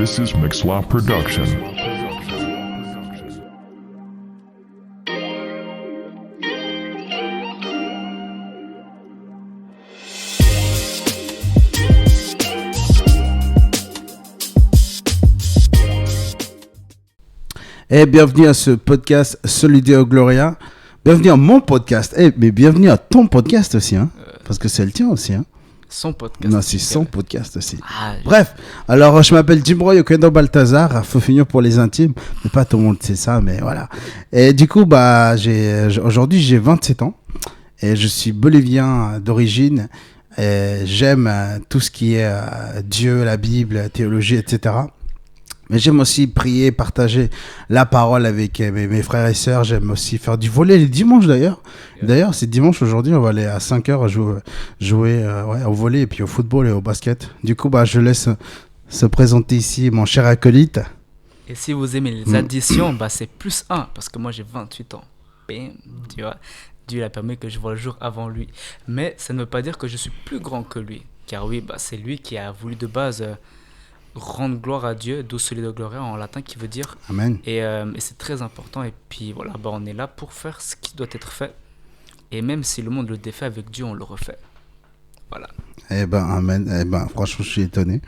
This is Mixlaw Production. Et bienvenue à ce podcast Solideo Gloria. Bienvenue à mon podcast. Mais bienvenue à ton podcast aussi, hein. Parce que c'est le tien aussi, hein. Son podcast. Non, c'est son podcast aussi. Ah, Bref, alors je m'appelle Jim Roy Okendo Balthazar, faut finir pour les intimes, mais pas tout le monde sait ça, mais voilà. Et du coup, aujourd'hui j'ai 27 ans et je suis bolivien d'origine. Et j'aime tout ce qui est Dieu, la Bible, la théologie, etc. Mais j'aime aussi prier, partager la parole avec mes frères et sœurs. J'aime aussi faire du volley les dimanches d'ailleurs. D'ailleurs, c'est dimanche aujourd'hui, on va aller à 5h jouer au volley et puis au football et au basket. Du coup, je laisse se présenter ici mon cher acolyte. Et si vous aimez les additions, c'est plus 1, parce que moi j'ai 28 ans. Bam, tu vois. Dieu a permis que je vois le jour avant lui. Mais ça ne veut pas dire que je suis plus grand que lui. Car oui, c'est lui qui a voulu de base rendre gloire à Dieu, Deus Solideo Gloria en latin qui veut dire Amen. Et c'est très important. Et puis voilà, on est là pour faire ce qui doit être fait. Et même si le monde le défait, avec Dieu on le refait. Voilà. Amen. Franchement, je suis étonné.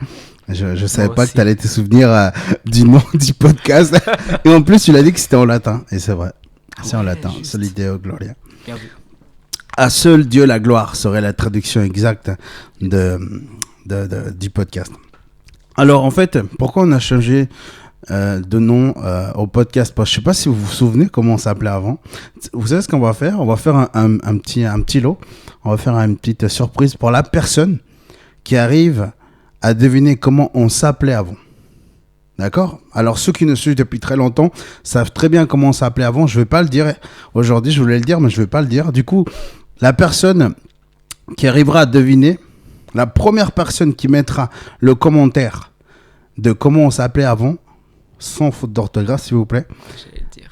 Je savais Moi pas aussi. que tu allais te souvenir du nom du podcast. Et en plus, tu l'as dit que c'était en latin. Et c'est vrai. C'est en Ouais, latin. juste. Solideo Gloria. Bien vu. À seul Dieu la gloire serait la traduction exacte du podcast. Alors en fait, pourquoi on a changé de nom au podcast? Je ne sais pas si vous vous souvenez comment on s'appelait avant. Vous savez ce qu'on va faire? On va faire un petit lot. On va faire une petite surprise pour la personne qui arrive à deviner comment on s'appelait avant. D'accord? Alors ceux qui nous suivent depuis très longtemps savent très bien comment on s'appelait avant. Je ne vais pas le dire. Aujourd'hui, je voulais le dire, mais je ne vais pas le dire. Du coup, la personne qui arrivera à deviner, la première personne qui mettra le commentaire de comment on s'appelait avant, sans faute d'orthographe s'il vous plaît, J'allais dire.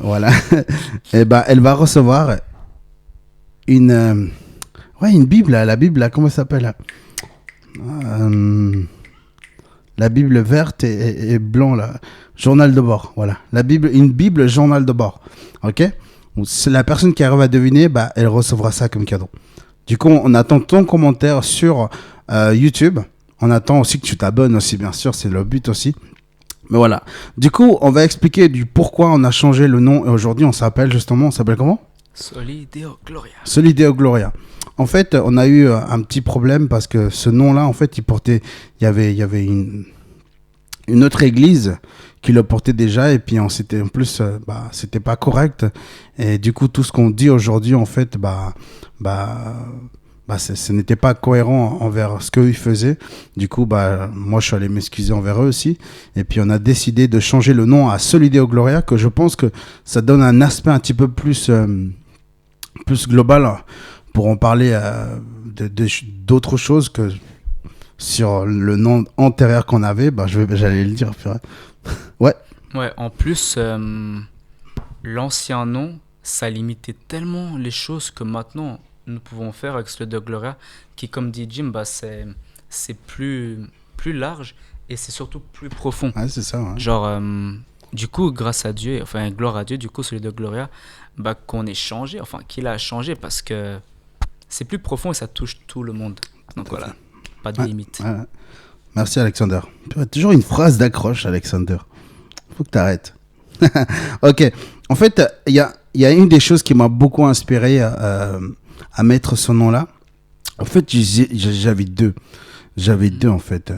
voilà, et elle va recevoir une Bible, la Bible, là, comment ça s'appelle la Bible verte et blanc, là, journal de bord, voilà, une Bible journal de bord, ok? C'est la personne qui arrive à deviner, elle recevra ça comme cadeau. Du coup, on attend ton commentaire sur YouTube. On attend aussi que tu t'abonnes aussi, bien sûr, c'est le but aussi. Mais voilà. Du coup, on va expliquer du pourquoi on a changé le nom et aujourd'hui on s'appelle comment? Solideo Gloria. Solideo Gloria. En fait, on a eu un petit problème parce que ce nom-là, en fait, il y avait une autre église qui le portait déjà et puis c'était pas correct et du coup tout ce qu'on dit aujourd'hui en fait ce n'était pas cohérent envers ce qu'eux ils faisaient. Du coup moi je suis allé m'excuser envers eux aussi et puis on a décidé de changer le nom à Solideo Gloria, que je pense que ça donne un aspect un petit peu plus global pour en parler d'autres choses que sur le nom antérieur qu'on avait. J'allais le dire. Ouais. Ouais, en plus, l'ancien nom, ça limitait tellement les choses que maintenant, nous pouvons faire avec Solideo Gloria, qui, comme dit Jim, c'est plus large et c'est surtout plus profond. Ouais, c'est ça. Ouais. Genre, du coup, grâce à Dieu, enfin, gloire à Dieu, du coup, Solideo Gloria, qu'on ait changé, enfin, qu'il a changé parce que c'est plus profond et ça touche tout le monde. Donc voilà, pas de limite. Ouais. Merci Alexander. Tu as toujours une phrase d'accroche, Alexander. Faut que tu arrêtes. Ok. En fait, il y a une des choses qui m'a beaucoup inspiré à mettre ce nom-là. En fait, j'avais deux. J'avais deux, en fait.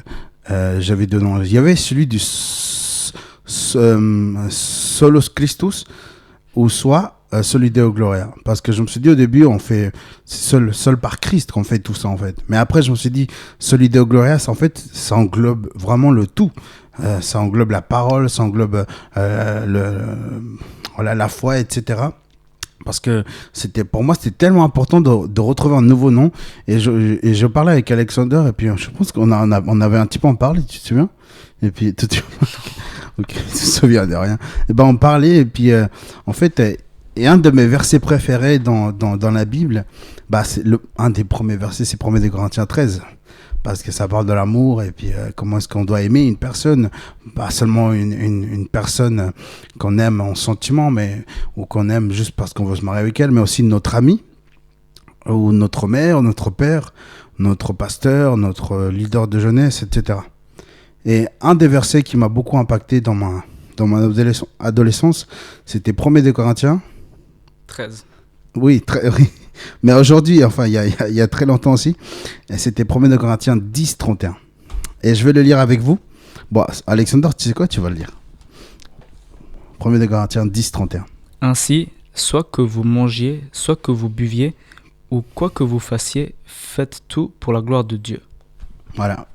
J'avais deux noms. Il y avait celui du Solos Christus ou soit Solideo Gloria. Parce que je me suis dit au début, c'est seul par Christ qu'on fait tout ça, en fait. Mais après, je me suis dit, Solideo Gloria, ça englobe vraiment le tout. Ça englobe la parole, ça englobe la foi, etc. Parce que pour moi, c'était tellement important de retrouver un nouveau nom. Et je parlais avec Alexander, et puis je pense qu'on avait un petit peu en parlé, tu te souviens? Et puis, ok, tu te souviens de rien. Et on parlait, et puis en fait, et un de mes versets préférés dans la Bible, c'est un des premiers versets, c'est 1 Corinthiens 13. parce que ça parle de l'amour et puis comment est-ce qu'on doit aimer une personne, pas seulement une personne qu'on aime en sentiment, mais ou qu'on aime juste parce qu'on veut se marier avec elle, mais aussi notre ami ou notre mère, notre père, notre pasteur, notre leader de jeunesse, etc. Et un des versets qui m'a beaucoup impacté dans mon adolescence, c'était 1er Corinthiens 13. Oui, oui. Mais aujourd'hui, enfin, il y a très longtemps aussi, et c'était 1er Corinthiens 10, 31. Et je vais le lire avec vous. Bon, Alexander, tu sais quoi, tu vas le lire. 1er Corinthiens 10, 31. Ainsi, soit que vous mangiez, soit que vous buviez, ou quoi que vous fassiez, faites tout pour la gloire de Dieu. Voilà.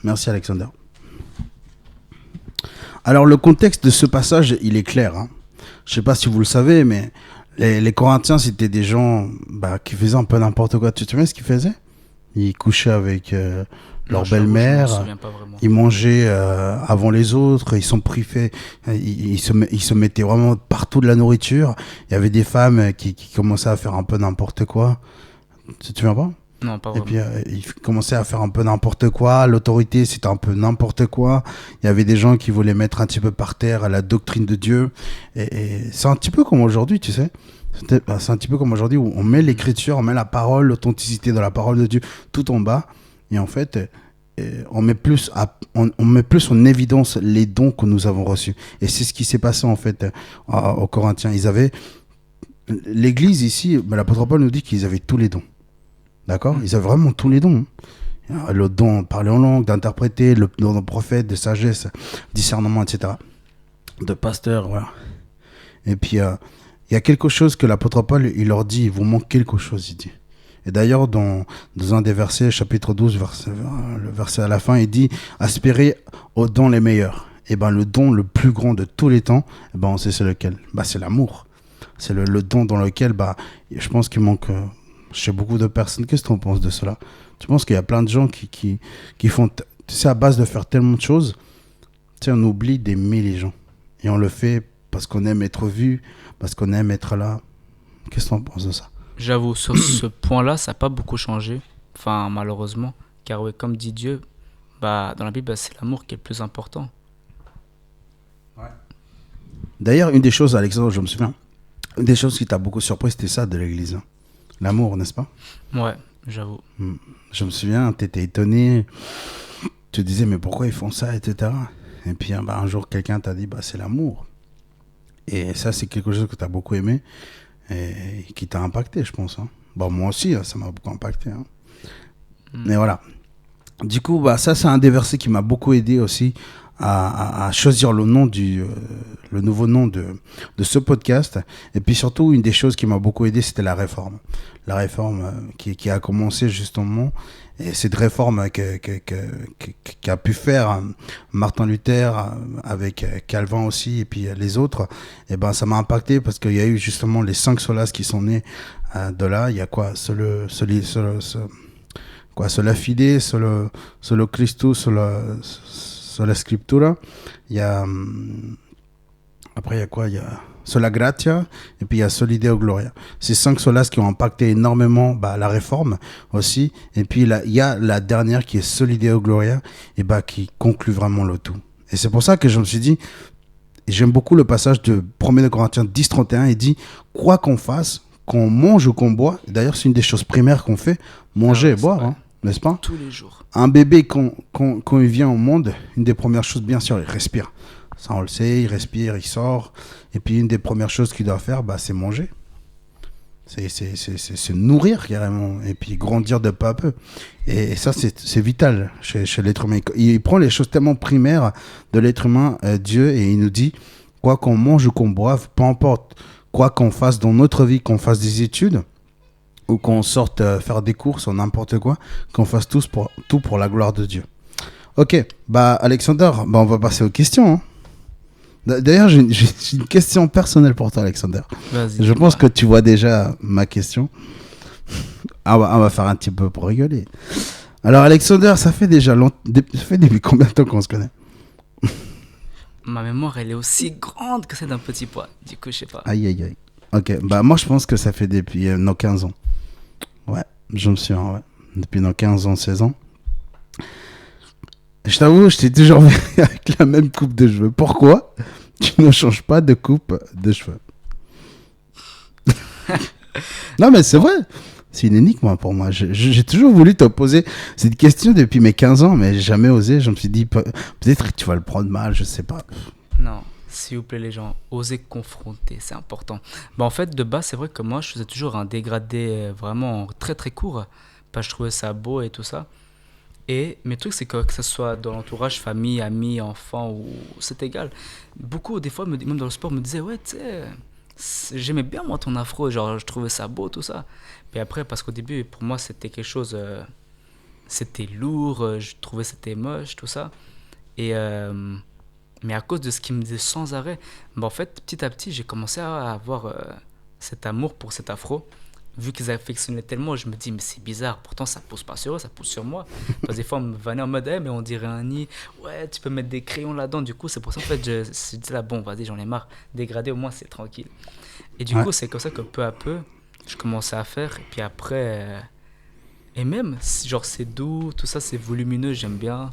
Merci Alexander. Alors le contexte de ce passage, il est clair. Je ne sais pas si vous le savez, mais les Corinthiens, c'était des gens qui faisaient un peu n'importe quoi. Tu te souviens ce qu'ils faisaient? Ils couchaient avec leur belle-mère, ils mangeaient avant les autres, ils se mettaient vraiment partout de la nourriture. Il y avait des femmes qui commençaient à faire un peu n'importe quoi. Tu te souviens pas? Non, pas vraiment. Et puis, ils commençaient à faire un peu n'importe quoi. L'autorité, c'était un peu n'importe quoi. Il y avait des gens qui voulaient mettre un petit peu par terre la doctrine de Dieu. Et c'est un petit peu comme aujourd'hui, tu sais. C'est un petit peu comme aujourd'hui où on met l'écriture, on met la parole, l'authenticité de la parole de Dieu tout en bas. Et en fait, on met plus en évidence les dons que nous avons reçus. Et c'est ce qui s'est passé, en fait, aux Corinthiens. L'église ici, l'apôtre Paul nous dit qu'ils avaient tous les dons. D'accord? Ils avaient vraiment tous les dons. Le don de parler en langue, d'interpréter, le don de prophète, de sagesse, discernement, etc. De pasteur, voilà. Et puis, il y a quelque chose que l'apôtre Paul, il leur dit, il vous manque quelque chose, il dit. Et d'ailleurs, dans un des versets, chapitre 12, le verset à la fin, il dit, aspirez aux dons les meilleurs. Et ben, le don le plus grand de tous les temps, on sait c'est lequel? C'est l'amour. C'est le don dans lequel, je pense qu'il manque... chez beaucoup de personnes. Qu'est-ce que tu en penses de cela? Tu penses qu'il y a plein de gens qui font... Tu sais, à base de faire tellement de choses, tu sais, on oublie d'aimer les gens. Et on le fait parce qu'on aime être vu, parce qu'on aime être là. Qu'est-ce que tu en penses de ça? J'avoue, sur ce point-là, ça n'a pas beaucoup changé. Enfin, malheureusement. Car oui, comme dit Dieu, dans la Bible, c'est l'amour qui est le plus important. Ouais. D'ailleurs, une des choses, Alexandre, je me souviens, une des choses qui t'a beaucoup surpris, c'était ça de l'église. L'amour, n'est-ce pas? Ouais, j'avoue. Je me souviens, tu étais étonné. Tu te disais, mais pourquoi ils font ça, etc. Et puis un jour, quelqu'un t'a dit, c'est l'amour. Et ça, c'est quelque chose que tu as beaucoup aimé et qui t'a impacté, je pense. Moi aussi, ça m'a beaucoup impacté. Mais voilà. Du coup, ça, c'est un des versets qui m'a beaucoup aidé aussi à choisir le nouveau nom de ce podcast. Et puis surtout, une des choses qui m'a beaucoup aidé, c'était la réforme. La réforme qui a commencé justement. Et cette réforme qu'a pu faire Martin Luther avec Calvin aussi et puis les autres, ça m'a impacté parce qu'il y a eu justement les 5 solas qui sont nés de là. Il y a quoi? Sola fide, solo Christus, sola scriptura. Il y a après il y a quoi? Il y a sola gratia et puis il y a soli Deo gloria. Ces 5 solas qui ont impacté énormément la réforme aussi. Et puis il y a la dernière qui est soli Deo gloria et qui conclut vraiment le tout. Et c'est pour ça que je me suis dit, j'aime beaucoup le passage de 1er Corinthiens 10, 31. Il dit, quoi qu'on fasse, qu'on mange ou qu'on boit, d'ailleurs c'est une des choses primaires qu'on fait, manger et boire, n'est-ce pas? Tous les jours. Un bébé, quand il vient au monde, une des premières choses, bien sûr, il respire. Ça, on le sait, il respire, il sort. Et puis, une des premières choses qu'il doit faire, c'est manger. C'est nourrir, carrément. Et puis, grandir de peu à peu. Et ça, c'est vital chez l'être humain. Il prend les choses tellement primaires de l'être humain, Dieu, et il nous dit, quoi qu'on mange ou qu'on boive, peu importe, quoi qu'on fasse dans notre vie, qu'on fasse des études, ou qu'on sorte faire des courses ou n'importe quoi, qu'on fasse tout pour la gloire de Dieu. Ok, Alexander, on va passer aux questions. D'ailleurs, j'ai une question personnelle pour toi, Alexander. Vas-y, je pense que tu vois déjà ma question. On va faire un petit peu pour rigoler. Alors, Alexander, ça fait depuis combien de temps qu'on se connaît? Ma mémoire, elle est aussi grande que celle d'un petit pois. Du coup, je sais pas. Aïe. Ok, moi, je pense que ça fait depuis nos 15 ans. Ouais, je me souviens, ouais. depuis dans 15 ans, 16 ans. Je t'avoue, je t'ai toujours vu avec la même coupe de cheveux. Pourquoi tu ne changes pas de coupe de cheveux? Non, mais c'est vrai. C'est une énigme pour moi. J'ai toujours voulu te poser cette question depuis mes 15 ans, mais j'ai jamais osé. Je me suis dit, peut-être que tu vas le prendre mal, je sais pas. Non, s'il vous plaît les gens, osez confronter, c'est important. Bah, en fait, de base, c'est vrai que moi, je faisais toujours un dégradé vraiment très très court. Parce que je trouvais ça beau et tout ça. Et mes trucs, c'est que ce soit dans l'entourage, famille, amis, enfants, ou c'est égal. Beaucoup, des fois, même dans le sport, me disaient, ouais, tu sais, j'aimais bien moi ton afro, genre je trouvais ça beau, tout ça. Puis après, parce qu'au début, pour moi, c'était quelque chose, c'était lourd, je trouvais c'était moche, tout ça. Et, mais à cause de ce qu'ils me disaient sans arrêt, bah, en fait, petit à petit, j'ai commencé à avoir cet amour pour cet afro. Vu qu'ils affectionnaient tellement, je me dis, mais c'est bizarre, pourtant ça pousse pas sur eux, ça pousse sur moi. Parce que des fois, on me vannait en mode, mais on dirait un nid, ouais, tu peux mettre des crayons là-dedans. Du coup, c'est pour ça, en fait, je dis là, bon, vas-y, j'en ai marre, dégrader au moins, c'est tranquille. Et du coup, c'est comme ça que peu à peu, je commençais à faire, et puis après, et même, genre, c'est doux, tout ça, c'est volumineux, j'aime bien.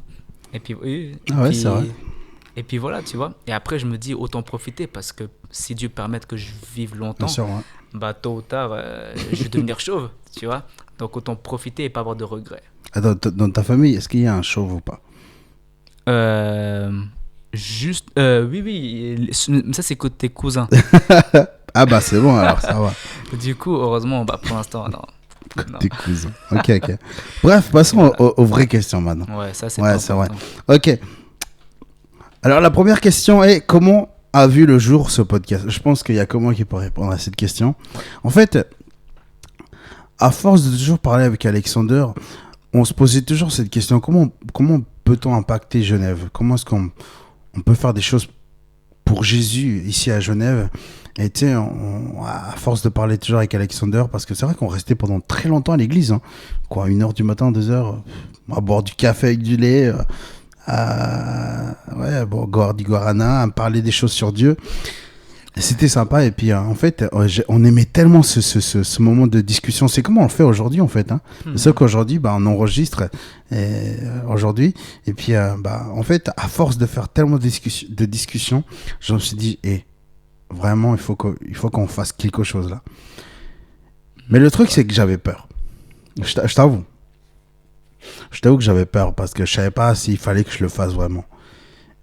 Et puis, oui, C'est vrai. et puis voilà, tu vois. Et après, je me dis, autant profiter, parce que si Dieu permet que je vive longtemps, Bien sûr, ouais. bah tôt ou tard, je vais devenir chauve, tu vois. Donc autant profiter et pas avoir de regrets. Attends, dans ta famille, est-ce qu'il y a un chauve ou pas? Oui, oui, ça c'est côté cousin. Ah bah c'est bon alors, ça va. Du coup, heureusement, bah pour l'instant, non. Tes cousins. Ok. Bref, passons aux vraies questions maintenant. Ouais, ça c'est Ouais, pas c'est vrai. important. Ok. Alors la première question est, comment a vu le jour ce podcast? Je pense qu'il y a que moi qui peut répondre à cette question. En fait, à force de toujours parler avec Alexander, on se posait toujours cette question, comment peut-on impacter Genève? Comment est-ce qu'on peut faire des choses pour Jésus ici à Genève? Et tu sais, à force de parler toujours avec Alexander, parce que c'est vrai qu'on restait pendant très longtemps à l'église, hein. Quoi, 1h du matin, 2h, à boire du café avec du lait, boire du guarana, à parler des choses sur Dieu. Et c'était sympa. Et puis, en fait, on aimait tellement ce moment de discussion. C'est comme on le fait aujourd'hui, en fait. Hein. C'est ça qu'aujourd'hui, on enregistre aujourd'hui. Et puis, en fait, à force de faire tellement de discussions, je me suis dit, vraiment, il faut qu'on fasse quelque chose là. Mais le truc, c'est que j'avais peur. Je t'avoue. Je t'avoue que j'avais peur parce que je savais pas s'il fallait que je le fasse vraiment.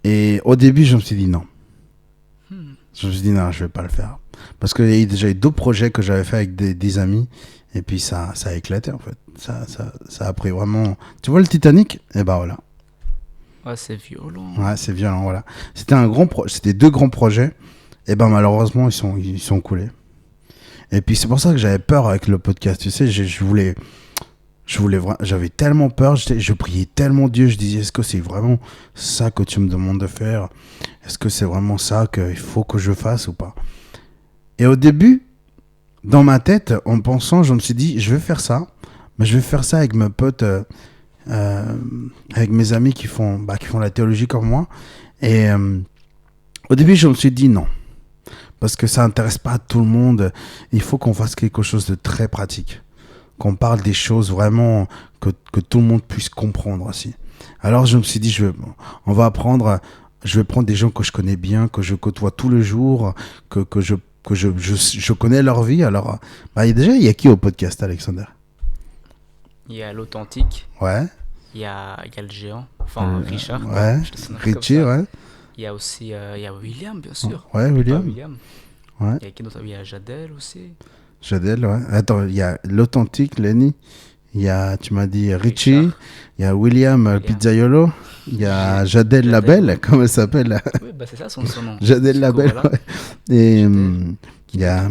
Et au début, je me suis dit non. Je me suis dit non, je vais pas le faire. Parce qu'il y a déjà eu d'autres projets que j'avais fait avec des amis. Et puis ça a éclaté en fait. Ça a pris vraiment... Tu vois le Titanic? Et ben voilà. Ouais, c'est violent. Ouais, c'est violent, voilà. C'était 2 grands projets. Et ben malheureusement, ils sont coulés. Et puis c'est pour ça que j'avais peur avec le podcast. Tu sais, j'avais tellement peur, je priais tellement Dieu, je disais, est-ce que c'est vraiment ça que tu me demandes de faire? Est-ce que c'est vraiment ça qu'il faut que je fasse ou pas? Et au début, dans ma tête, en pensant, je me suis dit, je vais faire ça, mais je vais faire ça avec mes potes, avec mes amis qui font la théologie comme moi. Et au début, je me suis dit non, parce que ça n'intéresse pas tout le monde. Il faut qu'on fasse quelque chose de très pratique. Qu'on parle des choses vraiment que tout le monde puisse comprendre aussi. Alors je me suis dit, je vais prendre des gens que je connais bien, que je côtoie tous les jours, que je connais leur vie. Alors, il y a qui au podcast, Alexander? Il y a l'Authentique. Ouais. Il y a le géant, enfin Richard. Ouais, Richie, ouais. Il y a aussi il y a William, bien sûr. Ouais, William. Ouais. Il y a qui d'autre? Il y a Jadel aussi. Jadel, ouais. Attends, il y a l'Authentique, Lenny. Il y a, tu m'as dit, Richie. Richard. Il y a William Pizzaiolo. Il y a Jadel Labelle, comment elle s'appelle? Oui, c'est ça son nom. Jadel Labelle, voilà. ouais. Et il y a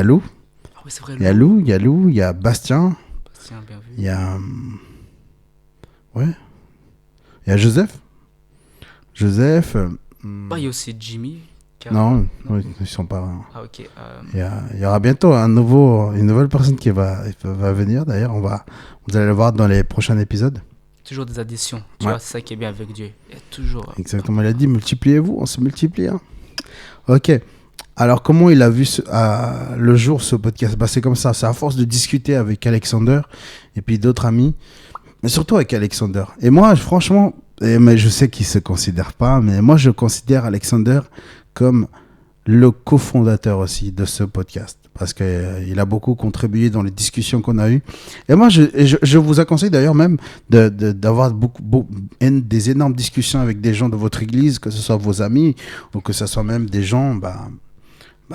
Lou. Ah oui, c'est vrai. Il y a Lou, il y a Bastien. Bastien, bien vu. Il y a... Ouais. Il y a Joseph. Il y a aussi Jimmy. Non, oui, ils sont pas... Ah, ok. Il y aura bientôt une nouvelle personne qui va venir, d'ailleurs. Vous allez le voir dans les prochains épisodes. Toujours des additions. Tu vois, c'est ça qui est bien avec Dieu. Il y a toujours... Exactement. Il a dit, multipliez-vous, on se multiplie. Hein. Ok. Alors, comment il a vu le jour ce podcast? Bah, c'est comme ça. C'est à force de discuter avec Alexander et puis d'autres amis, mais surtout avec Alexander. Et moi, franchement, mais je sais qu'il ne se considère pas, mais moi, je considère Alexander comme le cofondateur aussi de ce podcast. Parce qu'il a beaucoup contribué dans les discussions qu'on a eues. Et moi, je vous conseille d'ailleurs même d'avoir des énormes discussions avec des gens de votre église, que ce soit vos amis ou que ce soit même des gens,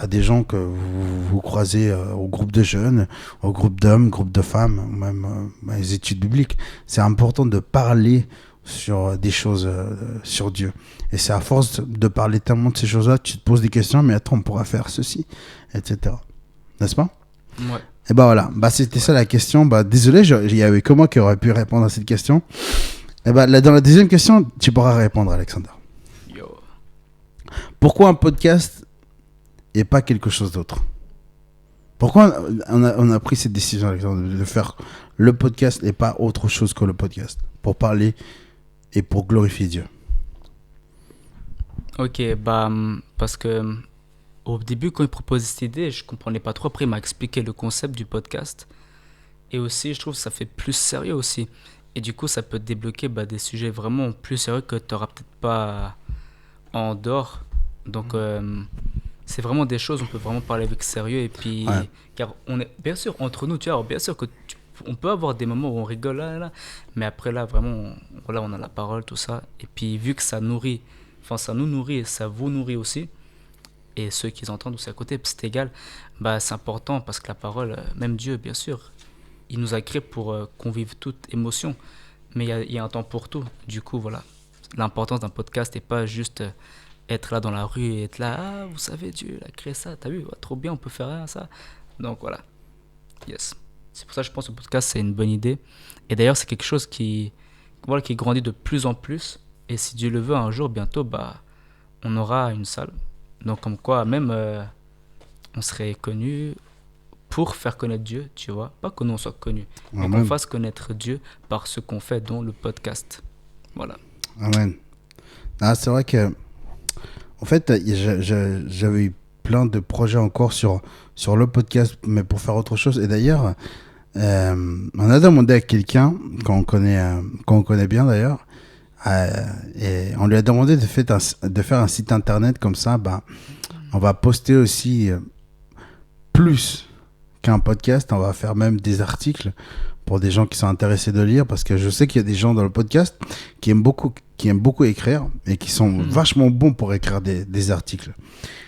des gens que vous croisez au groupe de jeunes, au groupe d'hommes, groupe de femmes, ou même les études bibliques. C'est important de parler sur des choses, sur Dieu. Et c'est à force de parler tellement de ces choses-là, tu te poses des questions, mais attends, on pourra faire ceci, etc. N'est-ce pas? Ouais. Et voilà, c'était ça la question. Désolé, il y avait que moi qui aurait pu répondre à cette question. Et dans la deuxième question, tu pourras répondre, Alexander. Yo. Pourquoi un podcast et pas quelque chose d'autre? Pourquoi on a pris cette décision, Alexander, de faire le podcast et pas autre chose que le podcast, pour parler et pour glorifier Dieu? Ok, parce que au début, quand il propose cette idée, je comprenais pas trop. Après, il m'a expliqué le concept du podcast. Et aussi, je trouve que ça fait plus sérieux aussi. Et du coup, ça peut débloquer des sujets vraiment plus sérieux que tu n'auras peut-être pas en dehors. Donc, c'est vraiment des choses, on peut vraiment parler avec sérieux. Et puis, car on est, bien sûr, entre nous, tu vois, bien sûr que on peut avoir des moments où on rigole là, mais après là, vraiment, on a la parole, tout ça. Et puis, vu que ça nourrit, ça nous nourrit et ça vous nourrit aussi, et ceux qui entendent aussi à côté, c'est égal, c'est important parce que la parole, même Dieu, bien sûr, il nous a créés pour qu'on vive toute émotion, mais il y a un temps pour tout. Du coup, voilà, l'importance d'un podcast n'est pas juste être là dans la rue et être là, vous savez, Dieu il a créé ça, t'as vu, trop bien, on peut faire ça. Donc voilà, yes. C'est pour ça que je pense que le podcast, c'est une bonne idée. Et d'ailleurs, c'est quelque chose qui grandit de plus en plus. Et si Dieu le veut, un jour, bientôt, on aura une salle. Donc comme quoi, même, on serait connu pour faire connaître Dieu, tu vois. Pas que nous, on soit connus, mais qu'on fasse connaître Dieu par ce qu'on fait dans le podcast. Voilà. Amen. C'est vrai que, en fait, j'avais eu plein de projets encore sur le podcast, mais pour faire autre chose. Et d'ailleurs, on a demandé à quelqu'un qu'on connaît bien d'ailleurs, et on lui a demandé de faire un site internet comme ça. On va poster aussi plus qu'un podcast, on va faire même des articles pour des gens qui sont intéressés de lire, parce que je sais qu'il y a des gens dans le podcast qui aiment beaucoup écrire et qui sont vachement bons pour écrire des articles.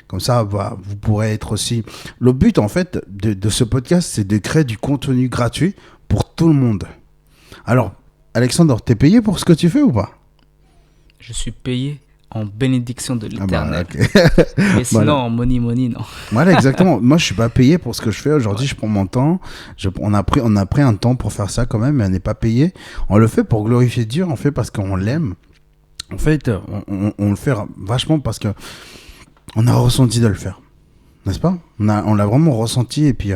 Comme ça, vous pourrez être aussi... Le but, en fait, de ce podcast, c'est de créer du contenu gratuit pour tout le monde. Alors, Alexandre, t'es payé pour ce que tu fais ou pas? Je suis payé en bénédiction de l'Éternel. Okay. Mais sinon, en money, non. Voilà, exactement. Moi, je suis pas payé pour ce que je fais. Aujourd'hui, je prends mon temps. On a pris un temps pour faire ça quand même, mais on n'est pas payé. On le fait pour glorifier Dieu. On le fait parce qu'on l'aime. En fait, on le fait vachement parce que on a ressenti de le faire. N'est-ce pas? On l'a vraiment ressenti, et puis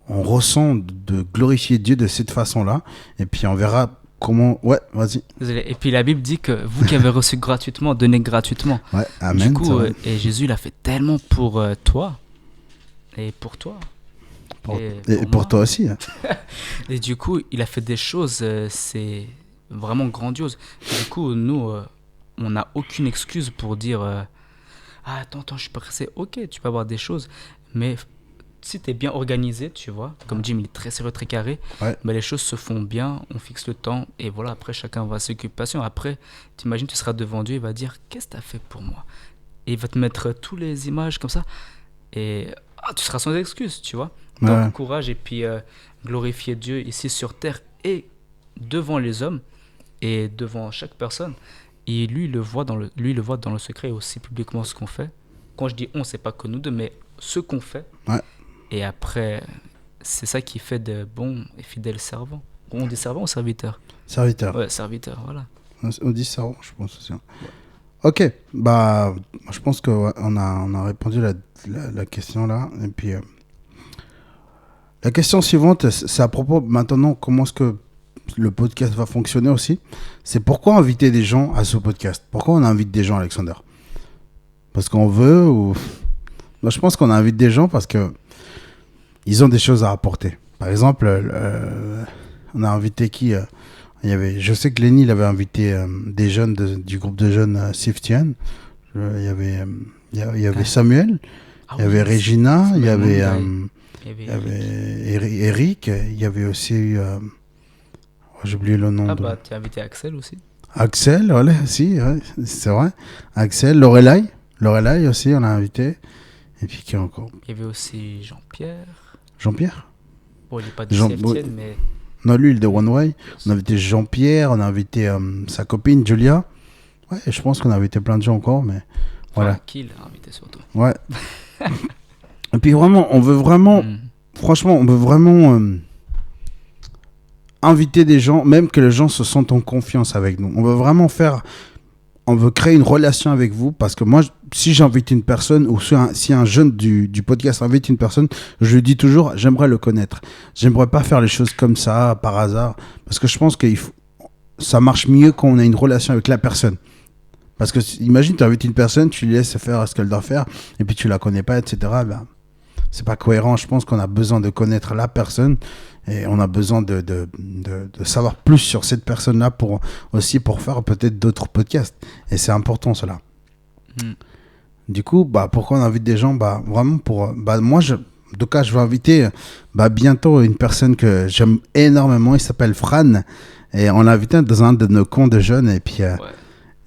on ressent de glorifier Dieu de cette façon-là. Et puis on verra comment... Ouais, vas-y. Désolé. Et puis la Bible dit que vous qui avez reçu gratuitement, donnez gratuitement. Ouais, amen. Du coup, et Jésus l'a fait tellement pour toi. Et pour toi. Et pour toi aussi. Hein. Et du coup, il a fait des choses, c'est vraiment grandiose. Du coup, nous, on n'a aucune excuse pour dire attends, je suis pas pressé. Ok, tu peux avoir des choses, mais si tu es bien organisé, tu vois, comme Jim, il est très sérieux, très carré, les choses se font bien, on fixe le temps, et voilà, après, chacun va à ses occupations. Après, t'imagines, tu seras devant Dieu, il va dire qu'est-ce que tu as fait pour moi? Et il va te mettre toutes les images comme ça, et tu seras sans excuse, tu vois. Donc, courage, et puis glorifier Dieu ici sur terre et devant les hommes et devant chaque personne. Et lui, il le voit dans le secret, et aussi publiquement ce qu'on fait. Quand je dis on, c'est pas que nous deux, mais ce qu'on fait. Ouais. Et après, c'est ça qui fait de bons et fidèles servants. On dit servant ou serviteur? Serviteur. Ouais, serviteur, voilà. On dit servant, je pense aussi. Ouais. Ok, je pense qu'on a répondu à la question là. Et puis, la question suivante, c'est à propos maintenant, comment est-ce que le podcast va fonctionner aussi. C'est pourquoi inviter des gens à ce podcast. Pourquoi on invite des gens, Alexander? Parce qu'on veut ou Moi, je pense qu'on invite des gens parce que ils ont des choses à apporter. Par exemple, on a invité qui je sais que Lenny, il avait invité des jeunes du groupe de jeunes 50. Il y avait, il y avait Samuel, Ah il y avait oui, Regina, c'est il y le avait, monde, il y avait Eric, il y avait aussi, j'ai oublié le nom Ah de bah, tu as invité Axel aussi. Axel, voilà, si, ouais, c'est vrai. Axel, Lorelai aussi, on a invité. Et puis qui encore? Il y avait aussi Jean-Pierre. Jean-Pierre? Bon, il n'est pas de CFTN, mais Non, lui, il est de One Way. lui On a aussi. invité Jean-Pierre, on a invité sa copine Julia. Ouais, je pense qu'on a invité plein de gens encore, mais Enfin, voilà. qui l'a invité surtout. Ouais. Et puis vraiment, on veut vraiment, franchement, on veut vraiment inviter des gens, même que les gens se sentent en confiance avec nous. On veut vraiment on veut créer une relation avec vous parce que moi, si j'invite une personne ou si un jeune du podcast invite une personne, je lui dis toujours, j'aimerais le connaître. J'aimerais pas faire les choses comme ça, par hasard, parce que je pense que ça marche mieux quand on a une relation avec la personne. Parce que imagine, tu invites une personne, tu lui laisses faire ce qu'elle doit faire, et puis tu la connais pas, etc. Ben, c'est pas cohérent. Je pense qu'on a besoin de connaître la personne et on a besoin de savoir plus sur cette personne-là pour faire peut-être d'autres podcasts. Et c'est important cela. Mm. Du coup, bah, pourquoi on invite des gens? Bah, vraiment moi, en tout cas, je vais inviter bientôt une personne que j'aime énormément. Il s'appelle Fran. Et on l'a invité dans un de nos camps de jeunes. Et puis,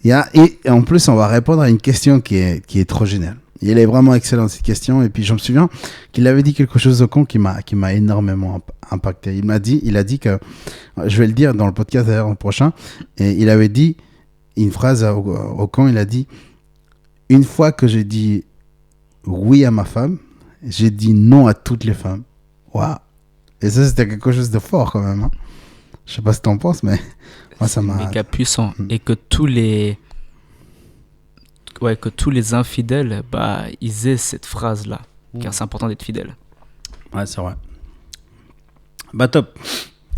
Ouais. et en plus, on va répondre à une question qui est trop géniale. Il est vraiment excellent cette question. Et puis, je me souviens qu'il avait dit quelque chose au camp qui m'a énormément impacté. Il a dit que, je vais le dire dans le podcast d'ailleurs en prochain, et il avait dit une phrase au camp, il a dit, une fois que j'ai dit oui à ma femme, j'ai dit non à toutes les femmes. Waouh! Et ça, c'était quelque chose de fort quand même. Hein. Je sais pas ce que t'en penses, mais moi, ça C'est m'a... méga puissant. Et que tous les infidèles, bah, ils aient cette phrase-là. Car c'est important d'être fidèle. Ouais, c'est vrai. Bah, top.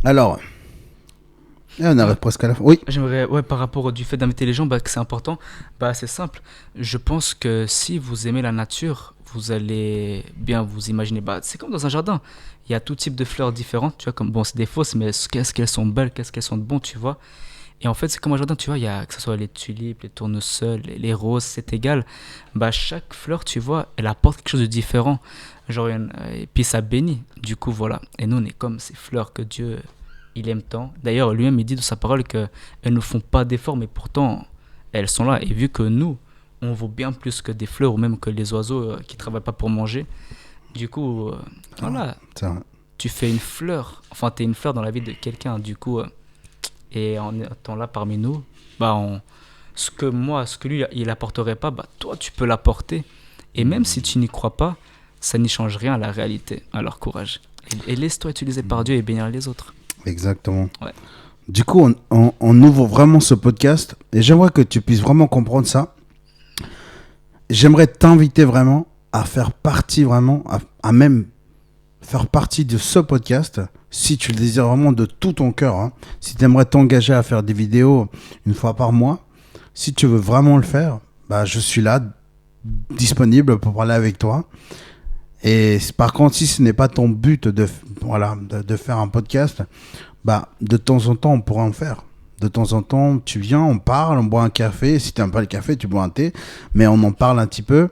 Alors, on arrive presque à la fin. Oui. J'aimerais, par rapport du fait d'inviter les gens, bah, que c'est important, bah, c'est simple. Je pense que si vous aimez la nature, vous allez bien vous imaginer. Bah, c'est comme dans un jardin. Il y a tout type de fleurs différentes, tu vois, comme, bon, c'est des fausses, mais qu'est-ce qu'elles sont belles, qu'est-ce qu'elles sont de bon, tu vois. Et en fait, c'est comme un jardin, tu vois, il y a, que ce soit les tulipes, les tournesols, les roses, c'est égal. Bah, chaque fleur, tu vois, elle apporte quelque chose de différent. Genre, et puis ça bénit. Du coup, voilà. Et nous, on est comme ces fleurs que Dieu, il aime tant. D'ailleurs, lui-même, il dit dans sa parole qu'elles ne font pas d'efforts, mais pourtant, elles sont là. Et vu que nous, on vaut bien plus que des fleurs ou même que les oiseaux qui ne travaillent pas pour manger, du coup, voilà, C'est vrai. tu fais une fleur. Enfin, tu es une fleur dans la vie de quelqu'un. Du coup, et en étant là parmi nous, bah, ce que lui, il apporterait pas, bah, toi, tu peux l'apporter. Et même si tu n'y crois pas, ça n'y change rien à la réalité. Alors, courage. Et laisse-toi utiliser par Dieu et bénir les autres. Exactement. Ouais. Du coup, on ouvre vraiment ce podcast et j'aimerais que tu puisses vraiment comprendre ça. J'aimerais t'inviter vraiment à faire partie vraiment, à même faire partie de ce podcast si tu le désires vraiment de tout ton cœur. Hein. Si tu aimerais t'engager à faire des vidéos une fois par mois, si tu veux vraiment le faire, bah, je suis là, disponible pour parler avec toi. Et par contre, si ce n'est pas ton but de faire un podcast, bah, de temps en temps, on pourra en faire. De temps en temps, tu viens, on parle, on boit un café. Si tu n'aimes pas le café, tu bois un thé. Mais on en parle un petit peu.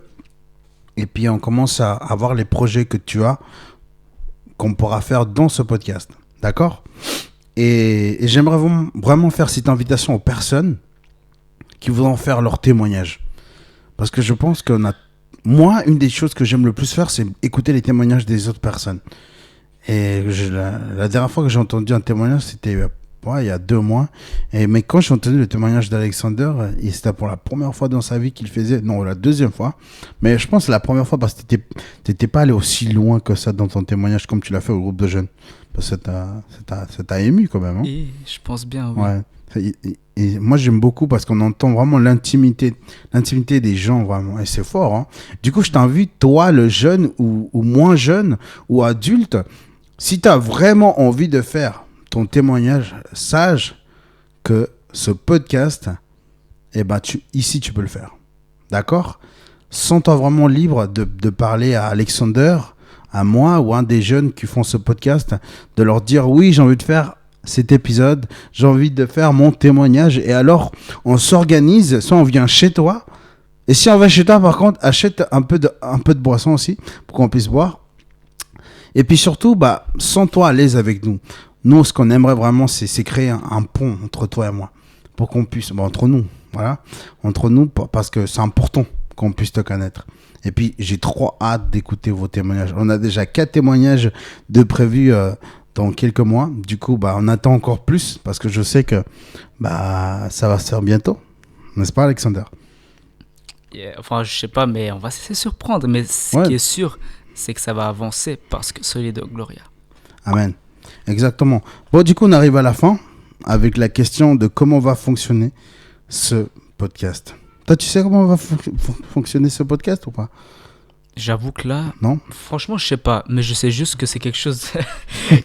Et puis, on commence à voir les projets que tu as, qu'on pourra faire dans ce podcast. D'accord ? Et j'aimerais vraiment faire cette invitation aux personnes qui voudront faire leur témoignage. Parce que je pense qu'on a... Moi, une des choses que j'aime le plus faire, c'est écouter les témoignages des autres personnes. Et la dernière fois que j'ai entendu un témoignage, c'était il y a 2 mois. Mais quand j'ai entendu le témoignage d'Alexander, c'était pour la première fois dans sa vie qu'il faisait... Non, la deuxième fois. Mais je pense que c'est la première fois parce que tu n'étais pas allé aussi loin que ça dans ton témoignage comme tu l'as fait au groupe de jeunes. Parce que ça t'a ému quand même. Hein, Et je pense bien, oui. ouais. Et moi, j'aime beaucoup parce qu'on entend vraiment l'intimité des gens, vraiment. Et c'est fort. Hein. Du coup, je t'invite, toi, le jeune ou moins jeune ou adulte, si tu as vraiment envie de faire ton témoignage, sache que ce podcast, ici, tu peux le faire. D'accord ? sens-toi vraiment libre de parler à Alexander, à moi ou à un des jeunes qui font ce podcast, de leur dire oui, j'ai envie de faire cet épisode, j'ai envie de faire mon témoignage. Et alors, on s'organise, soit on vient chez toi, et si on va chez toi, par contre, achète un peu de boisson aussi, pour qu'on puisse boire. Et puis surtout, sens-toi à l'aise avec nous. Nous, ce qu'on aimerait vraiment, c'est créer un pont entre toi et moi, pour qu'on puisse, entre nous, voilà, entre nous, parce que c'est important qu'on puisse te connaître. Et puis, j'ai trop hâte d'écouter vos témoignages. On a déjà 4 témoignages de prévus dans quelques mois. Du coup, on attend encore plus, parce que je sais que ça va se faire bientôt. N'est-ce pas, Alexander? Yeah, enfin, je sais pas, mais on va se laisser surprendre. Mais ce qui est sûr, c'est que ça va avancer parce que Solido Gloria. Amen. Exactement. Bon, du coup, on arrive à la fin avec la question de comment va fonctionner ce podcast. Toi, tu sais comment va fonctionner ce podcast ou pas? J'avoue que là, non, franchement, je sais pas, mais je sais juste que c'est quelque chose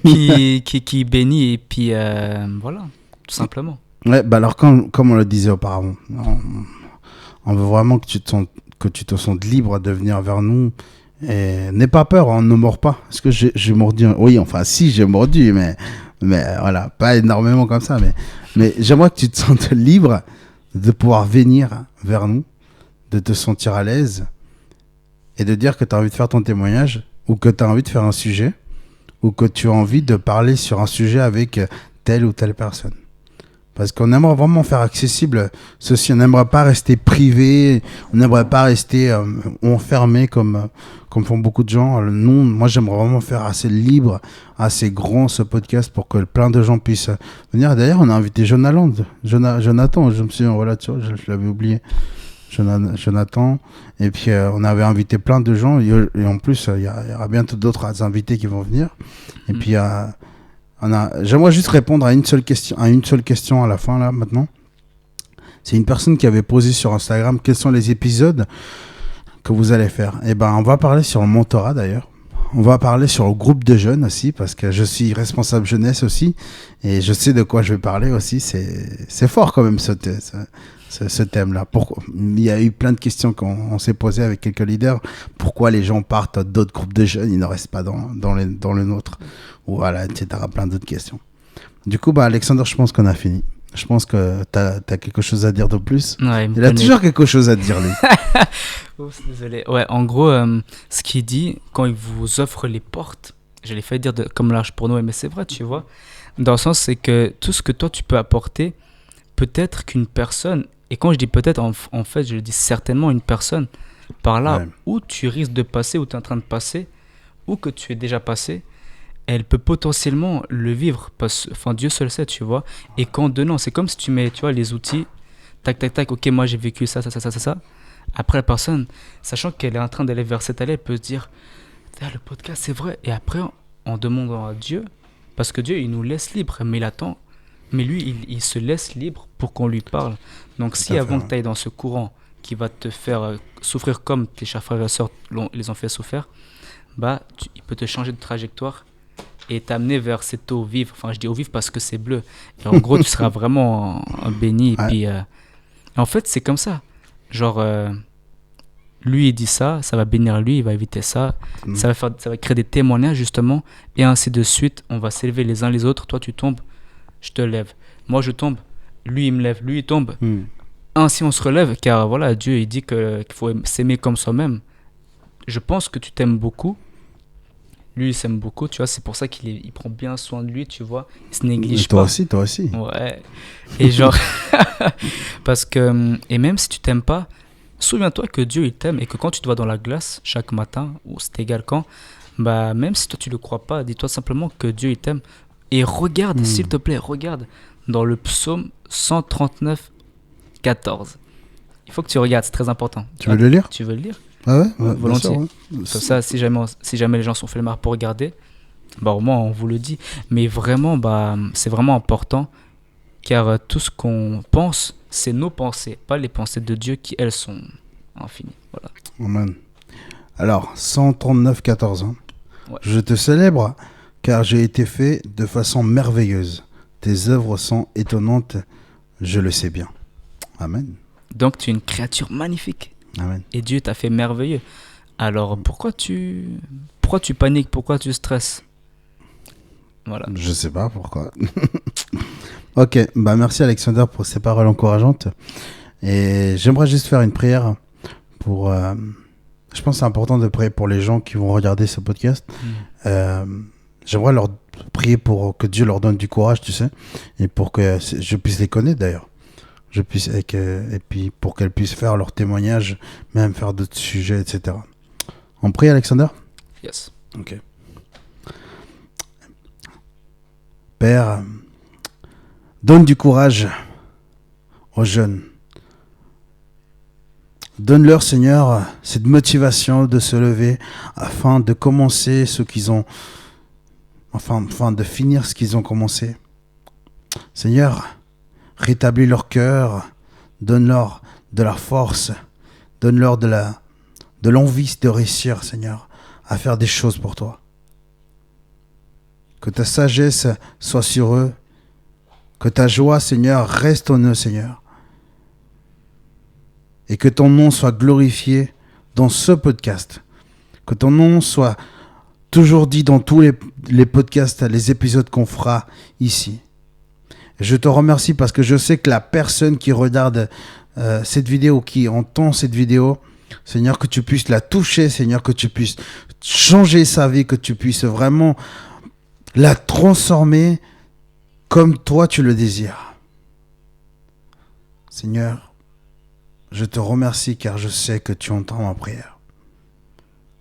qui bénit et puis voilà, tout simplement. Ouais, alors comme on le disait auparavant, on veut vraiment que tu te sentes libre de venir vers nous. Et n'aie pas peur, on ne mord pas. Est-ce que j'ai mordu? Oui, enfin, si, j'ai mordu, mais voilà, pas énormément comme ça. Mais j'aimerais que tu te sentes libre de pouvoir venir vers nous, de te sentir à l'aise et de dire que tu as envie de faire ton témoignage ou que tu as envie de faire un sujet ou que tu as envie de parler sur un sujet avec telle ou telle personne. Parce qu'on aimerait vraiment faire accessible ceci. On n'aimerait pas rester privé. On n'aimerait pas rester enfermé comme font beaucoup de gens. Nous, moi, j'aimerais vraiment faire assez libre, assez grand ce podcast pour que plein de gens puissent venir. D'ailleurs, on a invité Jonathan. Je me souviens, voilà, tu vois, je l'avais oublié. Jonathan. Et puis, on avait invité plein de gens. Et en plus, il y aura bientôt d'autres invités qui vont venir. Et puis, j'aimerais juste répondre à une seule question à la fin, là, maintenant. C'est une personne qui avait posé sur Instagram quels sont les épisodes que vous allez faire. Et on va parler sur le mentorat, d'ailleurs. On va parler sur le groupe de jeunes aussi, parce que je suis responsable jeunesse aussi. Et je sais de quoi je vais parler aussi. C'est fort quand même, ce thème-là. Il y a eu plein de questions qu'on s'est posées avec quelques leaders. Pourquoi les gens partent d'autres groupes de jeunes, ils ne restent pas dans le nôtre? Voilà, etc. Plein d'autres questions. Du coup, Alexander, je pense qu'on a fini. Je pense que tu as quelque chose à dire de plus. Ouais, il a toujours quelque chose à dire, lui. Oups, désolé. Ouais, en gros, ce qu'il dit, quand il vous offre les portes, je l'ai fait dire comme l'Arche pour Noé, mais c'est vrai, tu vois. Dans le sens, c'est que tout ce que toi, tu peux apporter, peut-être qu'une personne, et quand je dis peut-être, en fait, je dis certainement une personne, par là où tu risques de passer, où tu es en train de passer, ou que tu es déjà passé, elle peut potentiellement le vivre. Enfin, Dieu seul sait, tu vois. Et qu'en donnant, c'est comme si tu mets, tu vois, les outils, tac, tac, tac, ok, moi j'ai vécu ça. Après, la personne, sachant qu'elle est en train d'aller vers cette allée, elle peut se dire, le podcast, c'est vrai. Et après, en demandant à Dieu, parce que Dieu, il nous laisse libre, mais il attend. Mais lui, il se laisse libre pour qu'on lui parle. Donc, si avant que tu ailles dans ce courant qui va te faire souffrir comme tes chers frères et sœurs les ont fait souffrir, il peut te changer de trajectoire et t'amener vers cette eau vive. Enfin, je dis eau vive parce que c'est bleu. Et en gros, tu seras vraiment béni. Et puis, en fait, c'est comme ça. Genre, lui, il dit ça va bénir lui, il va éviter ça. Ça va créer des témoignages, justement. Et ainsi de suite, on va s'élever les uns les autres. Toi, tu tombes, je te lève. Moi, je tombe, lui, il me lève. Lui, il tombe. Ainsi, on se relève, car voilà, Dieu, il dit qu'il faut s'aimer comme soi-même. Je pense que tu t'aimes beaucoup. Lui, il s'aime beaucoup, tu vois, c'est pour ça qu'il prend bien soin de lui, tu vois, il se néglige pas. Toi aussi. Ouais. Et genre, parce que, et même si tu t'aimes pas, souviens-toi que Dieu, il t'aime et que quand tu te vois dans la glace chaque matin, ou c'est égal quand, même si toi tu le crois pas, dis-toi simplement que Dieu, il t'aime. Et regarde, s'il te plaît, regarde dans le psaume 139, 14. Il faut que tu regardes, c'est très important. Tu veux le lire? Tu veux le lire? Ah ouais, volontiers. Sûr, ouais. Comme ça, si jamais les gens sont flemmards pour regarder, au moins on vous le dit. Mais vraiment, c'est vraiment important, car tout ce qu'on pense, c'est nos pensées, pas les pensées de Dieu qui, elles, sont infinies. Voilà. Amen. Alors, 139, 14. Ouais. Je te célèbre, car j'ai été fait de façon merveilleuse. Tes œuvres sont étonnantes, je le sais bien. Amen. Donc, tu es une créature magnifique. Amen. Et Dieu t'a fait merveilleux. Alors pourquoi tu paniques? Pourquoi tu stresses? Voilà. Je sais pas pourquoi. Ok, bah merci Alexander pour ces paroles encourageantes. Et j'aimerais juste faire une prière pour. Je pense que c'est important de prier pour les gens qui vont regarder ce podcast. J'aimerais leur prier pour que Dieu leur donne du courage, tu sais, et pour que je puisse les connaître d'ailleurs. Et puis pour qu'elles puissent faire leur témoignage, même faire d'autres sujets, etc. On prie, Alexander? Yes. Ok. Père, donne du courage aux jeunes. Donne-leur, Seigneur, cette motivation de se lever afin de commencer ce qu'ils ont, enfin de finir ce qu'ils ont commencé. Seigneur, rétablis leur cœur, donne-leur de la force, donne-leur de l'envie de réussir, Seigneur, à faire des choses pour toi. Que ta sagesse soit sur eux, que ta joie, Seigneur, reste en eux, Seigneur. Et que ton nom soit glorifié dans ce podcast. Que ton nom soit toujours dit dans tous les podcasts, les épisodes qu'on fera ici. Et je te remercie parce que je sais que la personne qui regarde cette vidéo, qui entend cette vidéo, Seigneur, que tu puisses la toucher, Seigneur, que tu puisses changer sa vie, que tu puisses vraiment la transformer comme toi tu le désires. Seigneur, je te remercie car je sais que tu entends ma prière.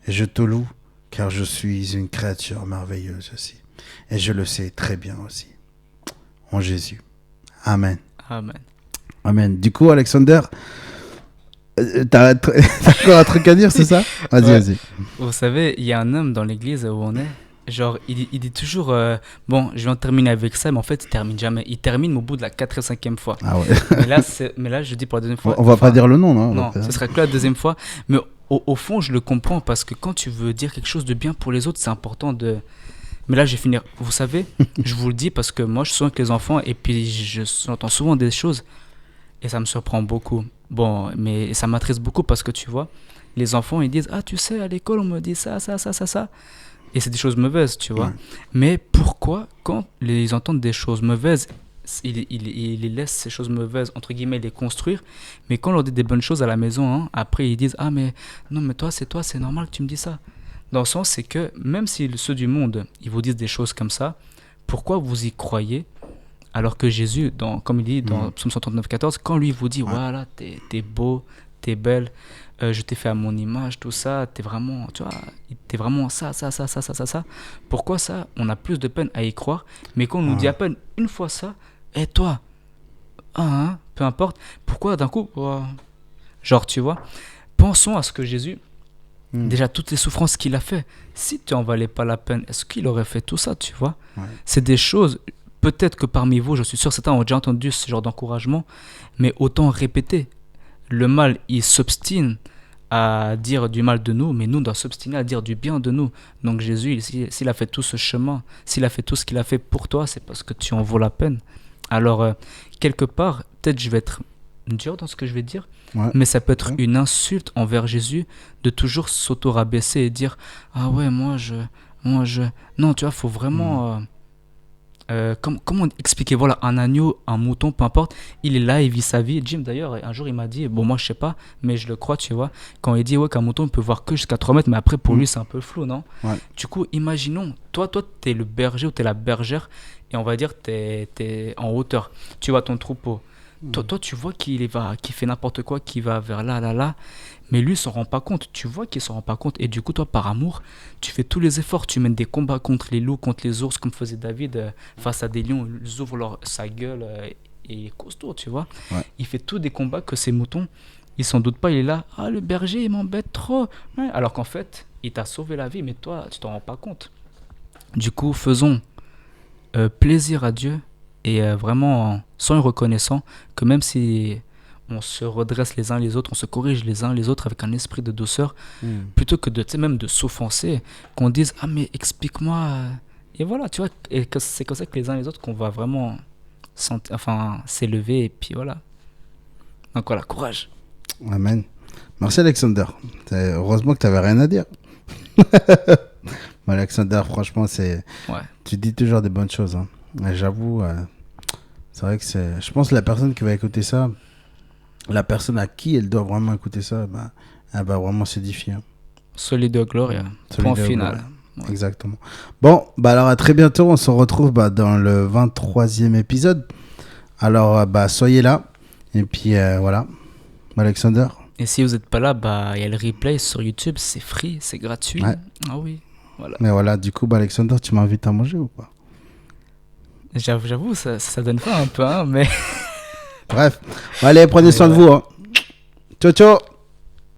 Et je te loue car je suis une créature merveilleuse aussi. Et je le sais très bien aussi. En Jésus. Amen. Amen. Amen. Du coup, Alexander, t'as encore un truc à dire, c'est ça? Vas-y, Ouais. vas-y. Vous savez, il y a un homme dans l'église où on est. Genre, il dit toujours bon, je vais en terminer avec ça, mais en fait, il termine jamais. Il termine au bout de la 4e, 5e fois. Ah ouais. Mais là, je dis pour la deuxième fois. On va pas dire le nom, non? Non, ce sera que la deuxième fois. Mais au fond, je le comprends parce que quand tu veux dire quelque chose de bien pour les autres, c'est important de. Mais là, je vais finir. Vous savez, je vous le dis parce que moi, je suis avec les enfants et puis j'entends souvent des choses et ça me surprend beaucoup. Bon, mais ça m'attriste beaucoup parce que tu vois, les enfants, ils disent: ah, tu sais, à l'école, on me dit ça, ça, ça, ça, ça. Et c'est des choses mauvaises, tu vois. Ouais. Mais pourquoi, quand ils entendent des choses mauvaises, ils les laissent ces choses mauvaises, entre guillemets, les construire. Mais quand on leur dit des bonnes choses à la maison, hein, après, ils disent: ah, mais non, mais toi, c'est normal que tu me dis ça. Dans le sens, c'est que même si ceux du monde, ils vous disent des choses comme ça, pourquoi vous y croyez alors que Jésus, comme il dit dans Psaume 139, 14, quand lui vous dit: voilà, t'es beau, t'es belle, je t'ai fait à mon image, tout ça, t'es vraiment, tu vois, t'es vraiment ça, ça, ça, ça, ça, ça, ça. Pourquoi ça, on a plus de peine à y croire, mais quand on nous dit à peine une fois ça, et toi, peu importe, pourquoi d'un coup, genre, tu vois, pensons à ce que Jésus, déjà toutes les souffrances qu'il a fait, si tu en valais pas la peine, est-ce qu'il aurait fait tout ça, tu vois? C'est des choses, peut-être que parmi vous, je suis sûr certains ont déjà entendu ce genre d'encouragement, mais autant répéter. Le mal, il s'obstine à dire du mal de nous, mais nous, on doit s'obstiner à dire du bien de nous. Donc Jésus, s'il a fait tout ce chemin, s'il a fait tout ce qu'il a fait pour toi, c'est parce que tu en vaux la peine. Alors, quelque part, peut-être je vais être dur dans ce que je vais dire, mais ça peut être une insulte envers Jésus de toujours s'auto-rabaisser et dire: ah ouais, moi je... Non, tu vois, faut vraiment... comment expliquer, voilà, un agneau, un mouton, peu importe, il est là, il vit sa vie. Jim d'ailleurs, un jour il m'a dit, bon moi je sais pas, mais je le crois, tu vois, quand il dit qu'un mouton peut voir que jusqu'à 3 mètres, mais après pour lui c'est un peu flou, non? Du coup, imaginons, toi t'es le berger ou t'es la bergère, et on va dire t'es en hauteur, tu vois ton troupeau. Toi tu vois qu'il fait n'importe quoi, qu'il va vers là, mais lui il s'en rend pas compte, tu vois qu'il s'en rend pas compte, et du coup toi par amour tu fais tous les efforts, tu mènes des combats contre les loups, contre les ours, comme faisait David face à des lions, ils ouvrent sa gueule et il est costaud, tu vois. Il fait tous des combats que ces moutons, ils s'en doutent pas, il est là: ah le berger il m'embête trop, alors qu'en fait il t'a sauvé la vie, mais toi tu t'en rends pas compte. Du coup faisons plaisir à Dieu et vraiment soyons reconnaissants que même si on se redresse les uns les autres, on se corrige les uns les autres avec un esprit de douceur, plutôt que même de s'offenser, qu'on dise: ah mais explique-moi, et voilà, tu vois, et que c'est comme ça que les uns les autres qu'on va vraiment s'élever, et puis voilà. Donc voilà, courage. Amen. Merci Alexander. Heureusement que tu n'avais rien à dire. Alexander, franchement, Ouais. tu dis toujours des bonnes choses. Hein. Et j'avoue, c'est vrai que je pense que la personne qui va écouter ça, la personne à qui elle doit vraiment écouter ça, bah, elle va vraiment s'édifier. Hein. Solido Gloria. Point final. Gloria. Ouais. Exactement. Bon, bah alors à très bientôt. On se retrouve dans le 23e épisode. Alors, soyez là. Et puis, voilà. Alexander. Et si vous n'êtes pas là, il y a le replay sur YouTube. C'est free, c'est gratuit. Ouais. Ah oui. Voilà. Mais voilà, du coup, Alexander, tu m'invites à manger ou pas? J'avoue, ça donne faim un peu, hein, mais... Bref. Allez, prenez soin de vous. Hein. Ciao, ciao.